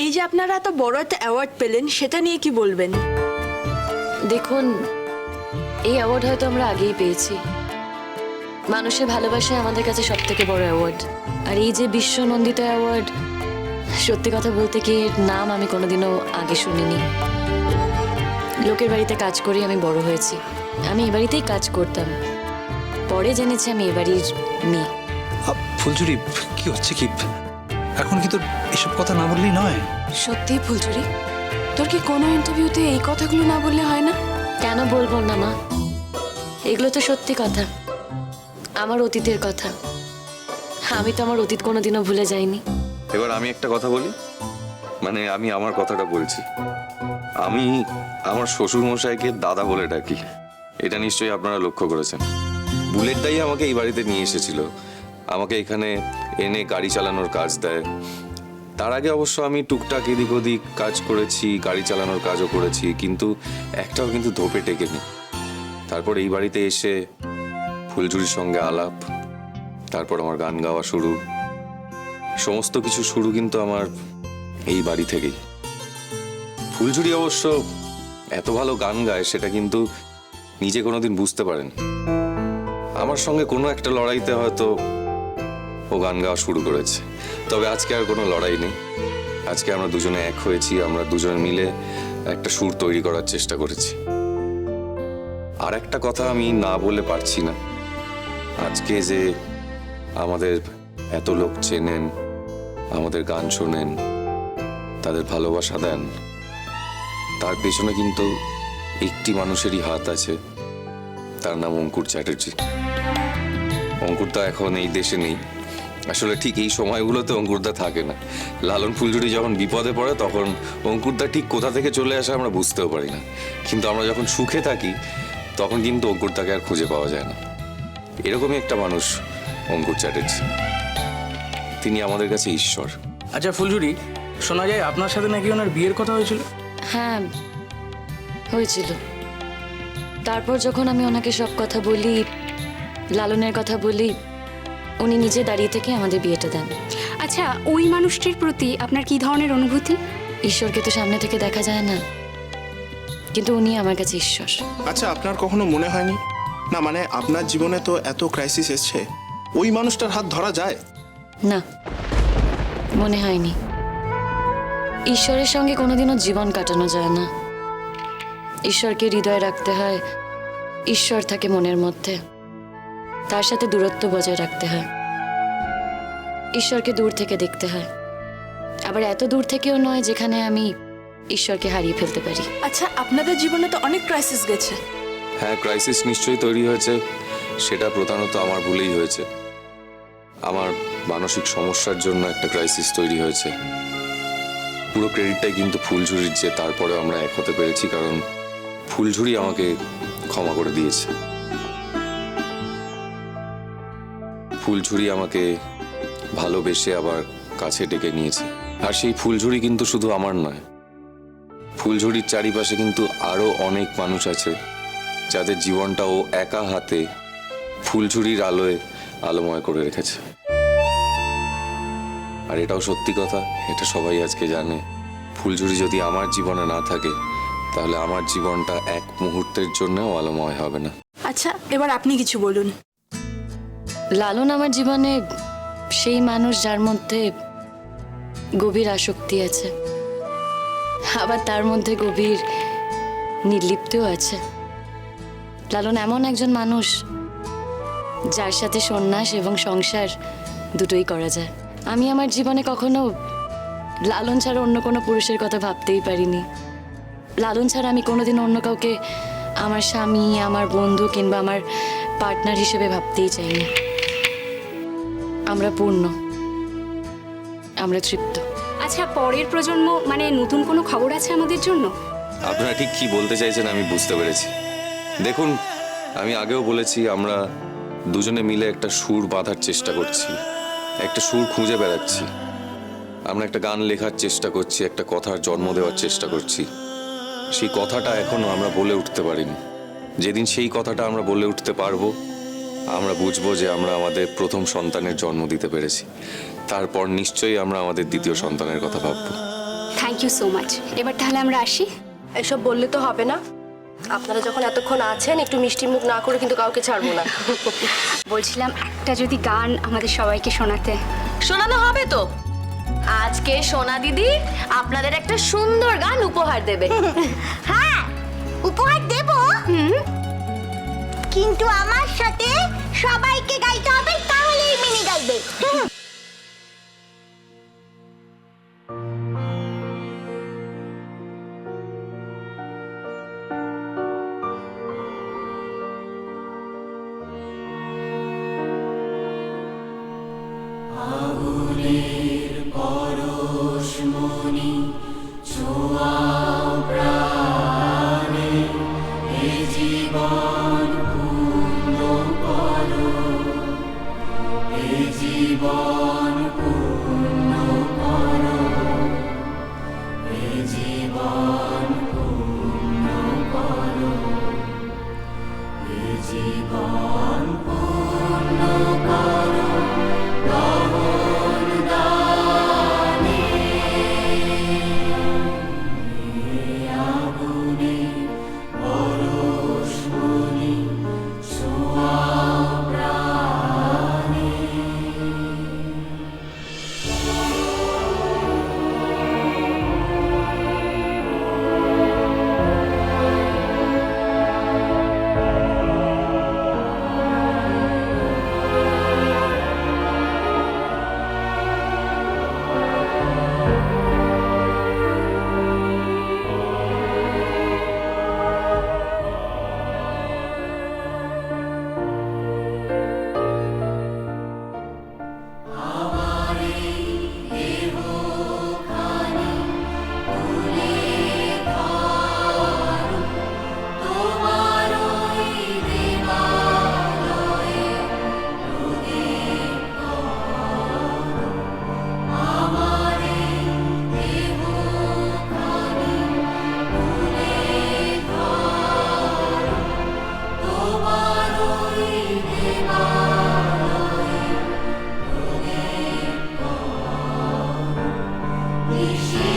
এই যে আপনারা এত বড় একটা অ্যাওয়ার্ড পেলেন, সেটা নিয়ে কি বলবেন? দেখুন, এই অ্যাওয়ার্ড হয়তো আমরা আগেই পেয়েছি। মানুষের ভালোবাসা আমাদের কাছে সব থেকে বড় অ্যাওয়ার্ড। আর এই যে বিশ্ব নন্দিত অ্যাওয়ার্ড, সত্যি কথা বলতে কি এর নাম আমি কোনোদিনও আগে শুনিনি। লোকের বাড়িতে কাজ করি আমি বড় হয়েছি, আমি এ বাড়িতেই কাজ করতাম, পরে জেনেছি আমি এ বাড়ির মেয়ে। ফুলঝুরি, কি হচ্ছে কি এখন? কি তোর এসব কথা না বললেই নয়? সত্যি ফুলঝুরি, তোর কি কোনো ইন্টারভিউতে এই কথাগুলো না বললে হয় না? কেন বলবো না মা, এগুলো তো সত্যি কথা, আমার অতীতের কথা। আমি তো আমার অতীত কোনোদিনও ভুলে যাইনি। এবার আমি একটা কথা বলি, মানে আমি আমার কথাটা বলছি। আমি আমার শ্বশুর মশাইকে দাদা বলে ডাকি, এটা নিশ্চয়ই আপনারা লক্ষ্য করেছেন। বুলেট দাই আমাকে এই বাড়িতে নিয়ে এসেছিল, আমাকে এখানে এনে গাড়ি চালানোর কাজ দেয়। তার আগে অবশ্য আমি টুকটাক এদিক ওদিক কাজ করেছি, গাড়ি চালানোর কাজও করেছি, কিন্তু একটাও কিন্তু ধোপে টেকেনি। তারপর এই বাড়িতে এসে ফুলঝুরির সঙ্গে আলাপ, তারপর আমার গান গাওয়া শুরু, সমস্ত কিছু শুরু কিন্তু আমার এই বাড়ি থেকেই। ফুলঝুরি অবশ্য এত ভালো গান গায় সেটা কিন্তু নিজে কোনোদিন বুঝতে পারেন। আমার সঙ্গে কোনো একটা লড়াইতে হয়তো ও গান গাওয়া শুরু করেছে, তবে আজকে আর কোনো লড়াই নেই। আজকে আমরা দুজনে এক হয়েছি, আমরা দুজনে মিলে একটা সুর তৈরি করার চেষ্টা করেছি। আর একটা কথা আমি না বলে পারছি না, আজকে যে আমাদের এত লোক চেনেন, আমাদের গান শোনেন, তাদের ভালোবাসা দেন, তার পেছনে কিন্তু একটি মানুষেরই হাত আছে, তার নাম অঙ্কুর চ্যাটার্জি। অঙ্কুরদা এখন এই দেশে নেই, আসলে ঠিক এই সময়গুলোতে অঙ্কুরদা থাকে না। লালন ফুলঝুরি যখন বিপদে পড়ে তখন অঙ্কুরদা ঠিক কোথা থেকে চলে আসে আমরা বুঝতেও পারি না, কিন্তু আমরা যখন সুখে থাকি তখন কিন্তু অঙ্কুরদাকে আর খুঁজে পাওয়া যায় না। এরকমই একটা মানুষ অঙ্কুর চ্যাটার্জি, তিনি আমাদের কাছে ঈশ্বর। আচ্ছা ফুলঝুরি, শোনা যায় আপনার সাথে নাকি ওনার বিয়ের কথা হয়েছিল? হ্যাঁ, হয়েছিল। তারপর যখন আমি ওনাকে সব কথা বলি, লালনের কথা বলি, উনি নিজে দাঁড়িয়ে থেকে আমাদের বিয়েটা দেন। আচ্ছা, ওই মানুষটির প্রতি আপনার কি ধরনের অনুভূতি? ঈশ্বরকে তো সামনে থেকে দেখা যায় না, কিন্তু উনি আমার কাছে ঈশ্বর। আচ্ছা, আপনার কখনো মনে হয়নি না, মানে আপনার জীবনে তো এত ক্রাইসিস এসছে, ওই মানুষটার হাত ধরা যায়? না, মনে হয়নি। ঈশ্বরের সঙ্গে কোনোদিনও জীবন কাটানো যায় না। ঈশ্বরকে হৃদয়ে রাখতে হয়, ঈশ্বর থাকে মনের মধ্যে, তার সাথে দূরত্ব বজায় রাখতে হয়, ঈশ্বরকে দূর থেকে দেখতে হয়, আবার এত দূর থেকেও নয় যেখানে আমি ঈশ্বরকে হারিয়ে ফেলতে পারি। আচ্ছা, আপনাদের জীবনে তো অনেক ক্রাইসিস গেছে। হ্যাঁ, ক্রাইসিস নিশ্চয়ই তৈরি হয়েছে, সেটা প্রধানত আমার ভুলেই হয়েছে। আমার মানসিক সমস্যার জন্য একটা ক্রাইসিস তৈরি হয়েছে। পুরো ক্রেডিটটাই কিন্তু ফুলঝুরির, যে তারপরে আমরা এক হতে পেরেছি, কারণ ফুলঝুরি আমাকে ক্ষমা করে দিয়েছে। ফুলঝুরি আমাকে ভালোবেসে আবার কাছে ডেকে নিয়েছে। আর সেই ফুলঝুরি কিন্তু শুধু আমার নয়, ফুলঝুরির চারিপাশে কিন্তু আরো অনেক মানুষ আছে যাদের জীবনটা ও একা হাতে ফুলঝুরির আলোয় আলোময় করে রেখেছে। আর এটাও সত্যি কথা, এটা সবাই আজকে জানে, ফুলঝুরি যদি আমার জীবনে না থাকে তাহলে আমার জীবনটা এক মুহূর্তের জন্যও আলোময় হবে না। আচ্ছা, এবার আপনি কিছু বলুন। লালন আমার জীবনে সেই মানুষ যার মধ্যে গভীর আসক্তি আছে, আবার তার মধ্যে গভীর নির্লিপ্তও আছে। লালন এমন একজন মানুষ যার সাথে সন্ন্যাস এবং সংসার দুটোই করা যায়। আমি আমার জীবনে কখনো লালন ছাড়া অন্য কোনো পুরুষের কথা ভাবতেই পারিনি। লালন ছাড়া আমি কোনোদিন অন্য কাউকে আমার স্বামী, আমার বন্ধু কিংবা আমার পার্টনার হিসেবে ভাবতেই চাইনি। আমরা পূর্ণ, আমরা তৃপ্ত। আচ্ছা, পরের প্রজন্ম মানে নতুন কোনো খবর আছে আমাদের জন্য? আপনারা ঠিক কি বলতে চাইছেন আমি বুঝতে পেরেছি। দেখুন, আমি আগেও বলেছি, আমরা দুজনে মিলে একটা সুর বাঁধার চেষ্টা করছি, একটা সুর খুঁজে বেড়াচ্ছি। আমরা একটা গান লেখার চেষ্টা করছি, একটা কথার জন্ম দেওয়ার চেষ্টা করছি। সেই কথাটা এখনো আমরা বলে উঠতে পারিনি। যেদিন সেই কথাটা আমরা বলে উঠতে পারবো, আমরা বুঝবো যে আমরা আমাদের প্রথম সন্তানের জন্ম দিতে পেরেছি। তারপর নিশ্চয়ই আমরা আমাদের দ্বিতীয় সন্তানের কথা ভাববো। Thank you so much. এবার তাহলে আমরা আসি। এসব বললে তো হবে না, আপনারা যখন এতক্ষণ আছেন একটু মিষ্টি মুখ না করে কিন্তু কাউকে ছাড়বো না। বলছিলাম একটা যদি গান আমাদের সবাইকে শোনাতে। শোনানো হবে তো। আজকে সোনা দিদি আপনাদের একটা সুন্দর গান উপহার দেবে। হ্যাঁ, উপহার দেব, কিন্তু আমার সাথে সবাইকে গাইতে হবে, তাহলেই মিনি গাইবে। She